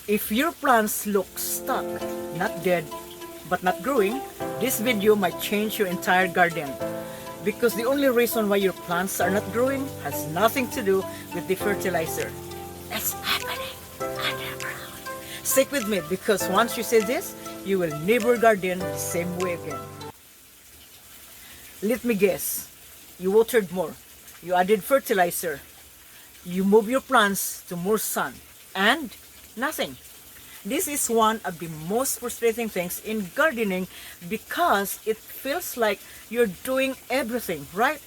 If your plants look stuck, not dead, but not growing, this video might change your entire garden. Because the only reason why your plants are not growing has nothing to do with the fertilizer. It's happening underground. Stick with me because once you say this, you will never garden the same way again. Let me guess, you watered more, you added fertilizer, you move your plants to more sun, and nothing. This is one of the most frustrating things in gardening because it feels like you're doing everything, right?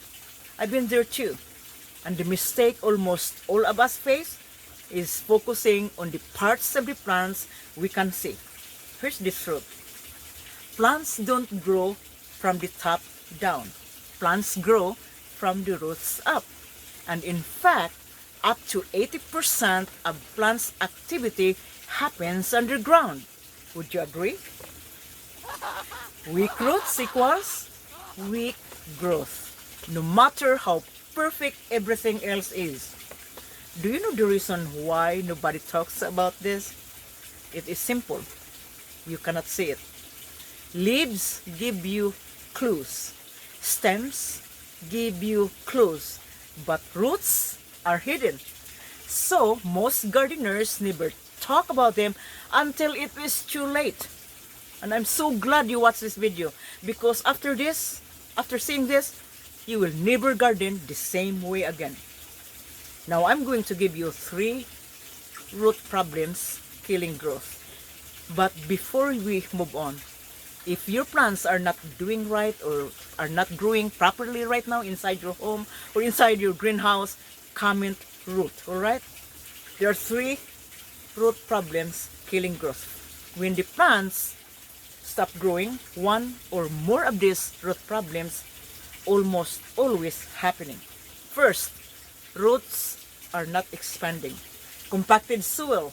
I've been there too. And the mistake almost all of us face is focusing on the parts of the plants we can see. Here's the truth. Plants don't grow from the top down. Plants grow from the roots up. And in fact, up to 80% of plants' activity happens underground. Would you agree? Weak roots equals weak growth, no matter how perfect everything else is. Do you know the reason why nobody talks about this? It is simple. You cannot see it. Leaves give you clues. Stems give you clues. But roots are hidden. So most gardeners never talk about them until it is too late. And I'm so glad you watched this video because after seeing this, you will never garden the same way again. Now I'm going to give you 3 root problems killing growth. But before we move on, if your plants are not doing right or are not growing properly right now inside your home or inside your greenhouse, comment root, alright? There are 3 root problems killing growth. When the plants stop growing, one or more of these root problems almost always happening. First, roots are not expanding. Compacted soil,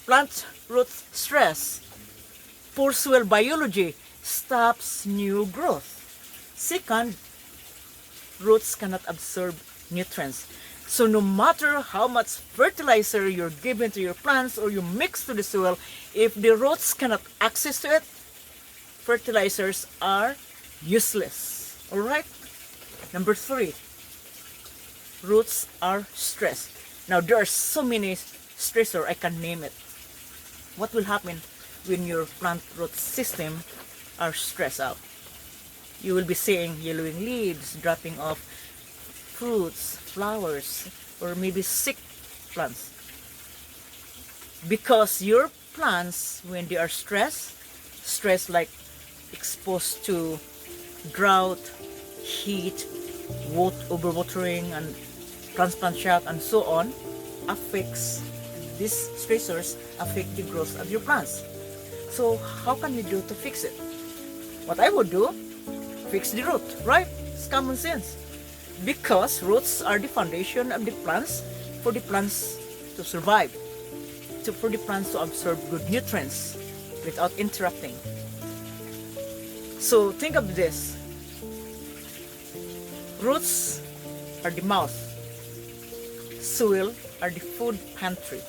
plant root stress, poor soil biology stops new growth. Second, roots cannot absorb nutrients. So no matter how much fertilizer you're giving to your plants or you mix to the soil, if the roots cannot access to it, fertilizers are useless. Alright? Number 3, roots are stressed. Now there are so many stressors, I can name it. What will happen when your plant root system are stressed out? You will be seeing yellowing leaves, dropping off fruits, flowers, or maybe sick plants. Because your plants, when they are stressed like exposed to drought, heat, overwatering, and transplant shock, and so on, these stressors affect the growth of your plants. So how can we do to fix it? What I would do, fix the root, right? It's common sense. Because roots are the foundation of the plants for the plants to survive, for the plants to absorb good nutrients without interrupting. So think of this. Roots are the mouth. Soil are the food pantry.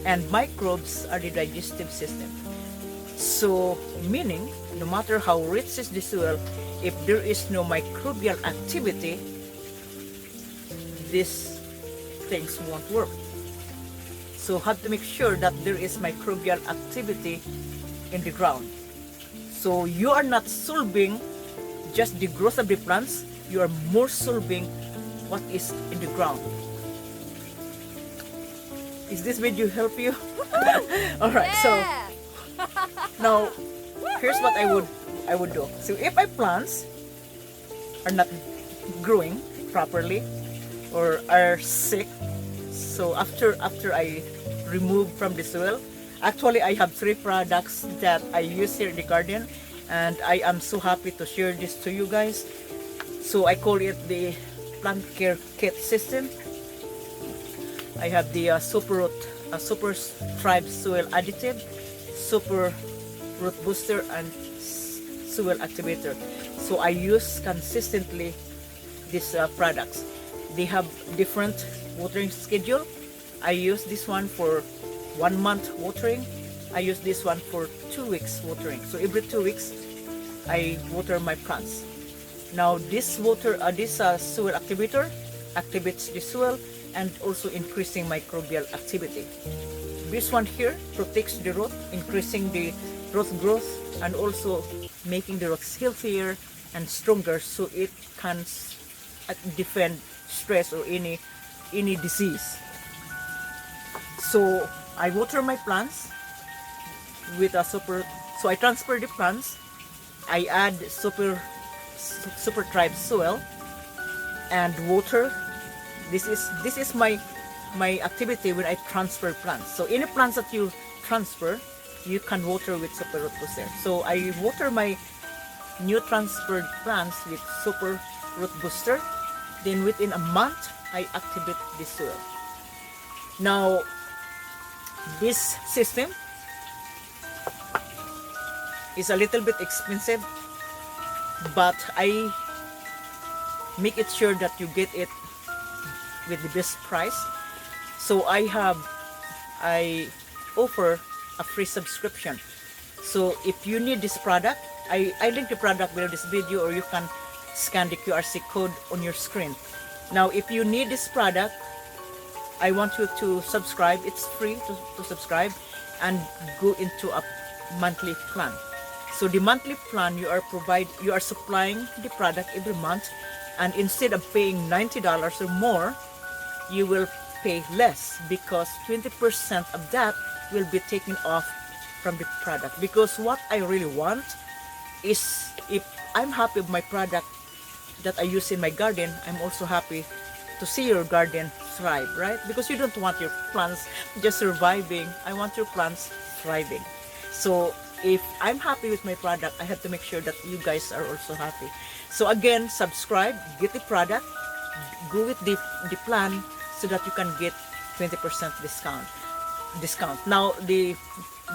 And microbes are the digestive system. So, meaning, no matter how rich is the soil, if there is no microbial activity, these things won't work. So, have to make sure that there is microbial activity in the ground. So, you are not solving just the growth of the plants, you are more solving what is in the ground. Is this video help you? Alright, so now here's what I would do. So if my plants are not growing properly or are sick, so after I remove from the soil, actually I have 3 products that I use here in the garden, and I am so happy to share this to you guys. So I call it the plant care kit system. I have the Super Thrive Soil Additive, Super Root Booster, and Soil Activator. So I use consistently these products. They have different watering schedule. I use this one for 1 month watering, I use this one for 2 weeks watering. So every 2 weeks, I water my plants. Now this soil activator activates the soil and also increasing microbial activity. This one here protects the root, increasing the root growth and also making the roots healthier and stronger so it can defend stress or any disease. So I water my plants with a so I transfer the plants, I add super tribe soil and water. This is my activity when I transfer plants. So any plants that you transfer, you can water with Super Root Booster. So I water my new transferred plants with Super Root Booster. Then within a month, I activate the soil. Now, this system is a little bit expensive, but I make it sure that you get it with the best price. So I offer a free subscription. So if you need this product, I link the product below this video, or you can scan the QRC code on your screen. Now if you need this product, I want you to subscribe. It's free to subscribe and go into a monthly plan. So the monthly plan, you are supplying the product every month, and instead of paying $90 or more, you will pay less because 20% of that will be taken off from the product. Because what I really want is, if I'm happy with my product that I use in my garden, I'm also happy to see your garden thrive, right? Because you don't want your plants just surviving. I want your plants thriving. So if I'm happy with my product, I have to make sure that you guys are also happy. So again, subscribe, get the product, go with the plan so that you can get 20% discount. Now the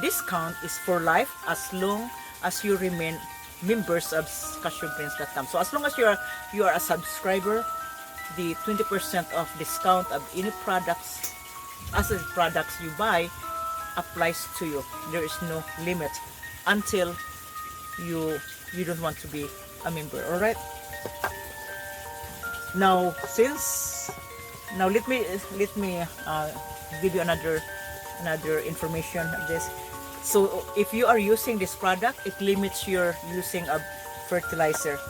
discount is for life as long as you remain members of cashewgreens.com. So as long as you are a subscriber, the 20% of discount of any products, as the products you buy, applies to you. There is no limit until you don't want to be a member. All right. Now let me give you another information of this. So if you are using this product, it limits your using of fertilizer.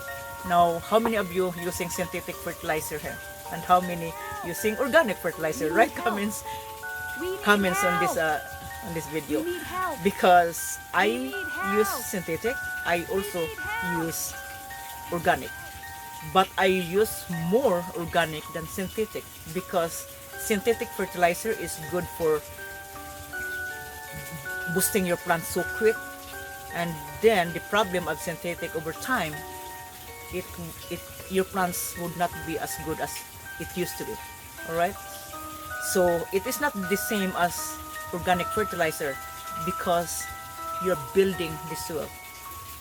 Now, how many of you using synthetic fertilizer here, and how many using organic fertilizer? Write comments on this video, because I use synthetic. I also use organic, but I use more organic than synthetic because synthetic fertilizer is good for boosting your plants so quick, and then the problem of synthetic, over time, your plants would not be as good as it used to be. All right, so it is not the same as organic fertilizer because you're building the soil,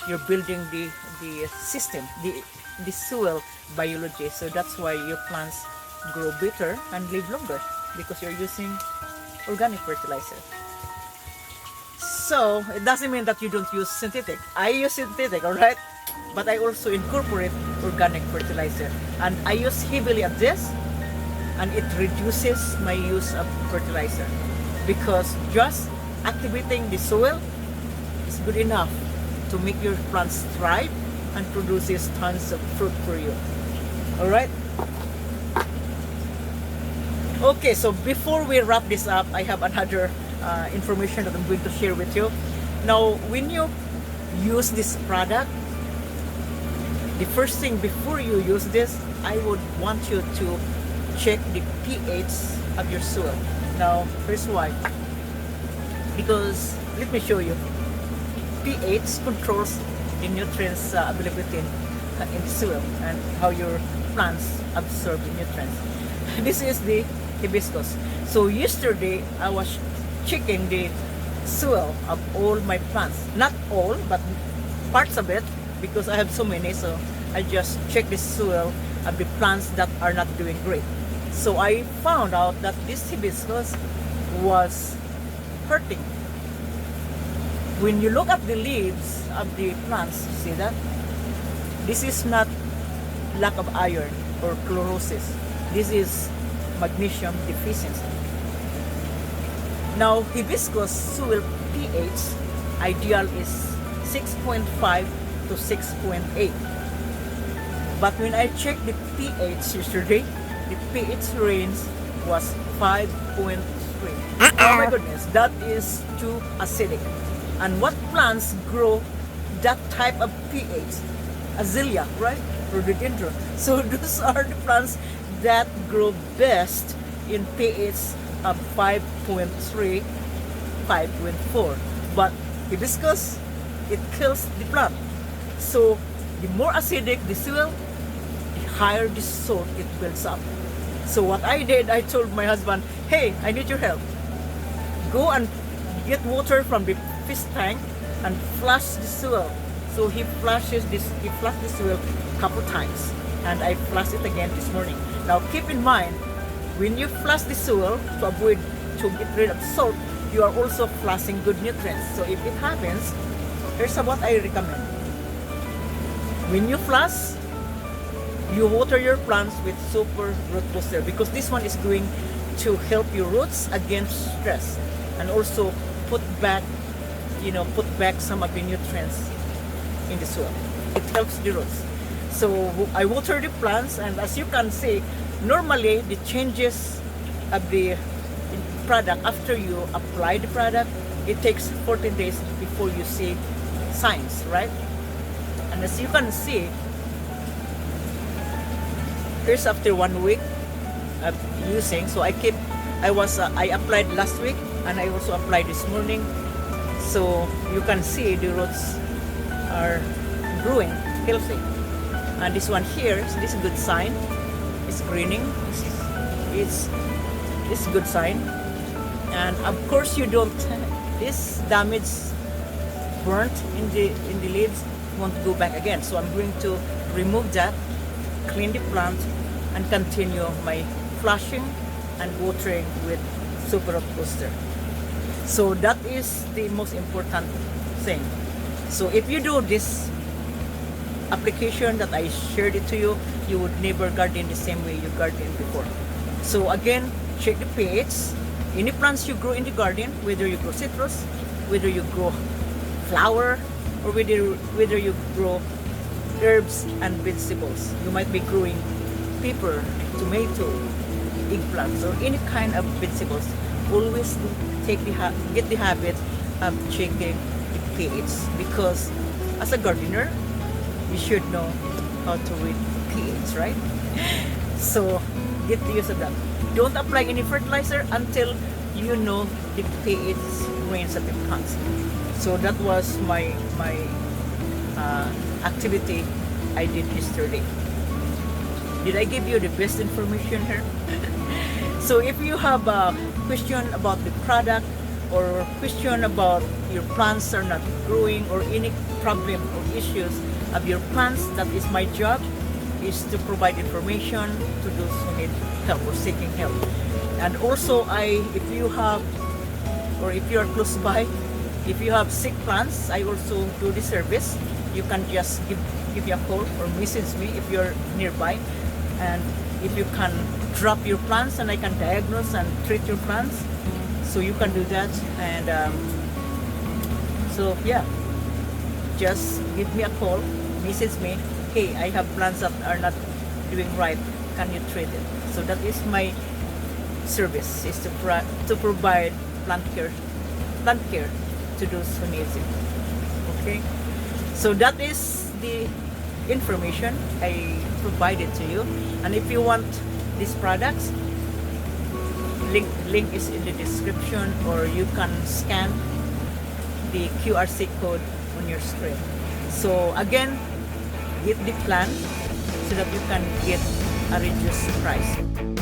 you're building the system, the soil biology. So that's why your plants grow better and live longer, because you're using organic fertilizer. So it doesn't mean that you don't use synthetic. I use synthetic, all right, but I also incorporate organic fertilizer, and I use heavily of this, and it reduces my use of fertilizer, because just activating the soil is good enough to make your plants thrive and produces tons of fruit for you. All right. Okay, so before we wrap this up, I have another information that I'm going to share with you. Now, when you use this product, the first thing before you use this, I would want you to check the pH of your soil. Now, here's why. Because let me show you. pH controls the nutrients availability in the soil and how your plants absorb the nutrients. This is the hibiscus. So yesterday I was checking the soil of all my plants. Not all, but parts of it, because I have so many. So I just check the soil of the plants that are not doing great. So I found out that this hibiscus was hurting. When you look at the leaves of the plants, see that? This is not lack of iron or chlorosis. This is magnesium deficiency. Now, hibiscus soil pH ideal is 6.5 to 6.8. But when I checked the pH yesterday, the pH range was 5.3. Oh my goodness, that is too acidic. And what plants grow that type of pH? Azalea, right? Rhododendron. So those are the plants that grow best in pH of 5.3, 5.4. But hibiscus, it kills the plant. So the more acidic the soil, the higher the salt it builds up. So what I did, I told my husband, hey, I need your help. Go and get water from the fish tank and flush the soil. So he flushed the soil a couple times, and I flushed it again this morning. Now keep in mind, when you flush the soil to get rid of salt, you are also flushing good nutrients. So if it happens, here's what I recommend. When you flush, you water your plants with Super Root Booster, because this one is going to help your roots against stress and also put back some of the nutrients in the soil. It helps the roots. So I water the plants, and as you can see, normally the changes of the product after you apply the product, it takes 14 days before you see signs, right? And as you can see, here's after 1 week of using. So I applied last week, and I also applied this morning. So you can see the roots are growing healthy. And this one here, so this is a good sign. It's greening. It's a good sign. And of course, you don't. This damage burnt in the leaves won't go back again. So I'm going to remove that, clean the plant, and continue my flushing and watering with Super Root Booster. So that is the most important thing. So if you do this application that I shared it to you, you would never garden the same way you gardened before. So again, check the pH. Any plants you grow in the garden, whether you grow citrus, whether you grow flower, or whether you grow herbs and vegetables. You might be growing pepper, tomato, eggplants, or any kind of vegetables. Always get the habit of checking the pH, because as a gardener, you should know how to read pH, right? So get the use of that. Don't apply any fertilizer until you know the pH range of the plants. So that was my activity I did yesterday. Did I give you the best information here? So if you have a question about the product, or question about your plants are not growing, or any problem or issues of your plants, that is my job, is to provide information to those who need help or seeking help. And also, if you are close by, if you have sick plants, I also do the service. You can just give me a call or message me if you're nearby, and if you can drop your plants, and I can diagnose and treat your plants. So you can do that. And so yeah, just give me a call, message me, hey, I have plants that are not doing right, can you treat it? So that is my service, is to provide plant care to those who need it. Okay, so that is the information I provided to you. And if you want these products, link is in the description, or you can scan the QRC code on your screen. So again, get the plan so that you can get a reduced price.